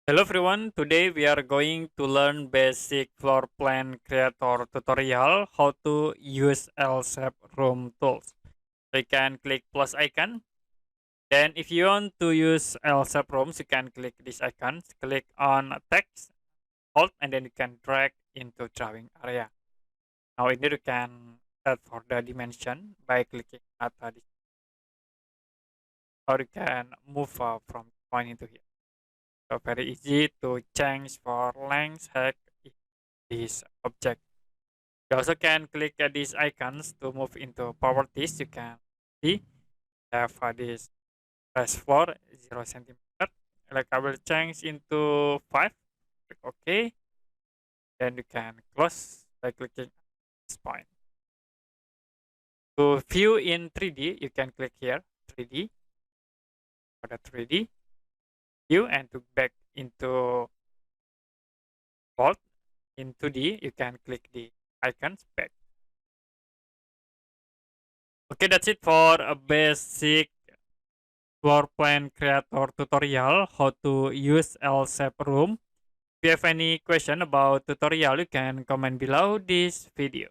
Hello everyone, today we are going to learn basic floor plan creator tutorial how to use L-shape room tools. So you can click plus icon. Then if you want to use L-shape rooms, you can click this icon, click on text, hold, and then you can drag into drawing area. Now in here you can set for the dimension by clicking at this, or you can move from point into here. So very easy to change for length, height, this object. You also can click at these icons to move into properties. You can see have this press floor 0 centimeter. Like I will change into 5. Click OK. Then you can close by clicking this point. To view in 3D, you can click here 3D for the 3D view, and to back into vault in 2D, you can click the icons back. Okay, that's it for a basic floor plan creator tutorial how to use L-shape room. If you have any question about tutorial, you can comment below this video.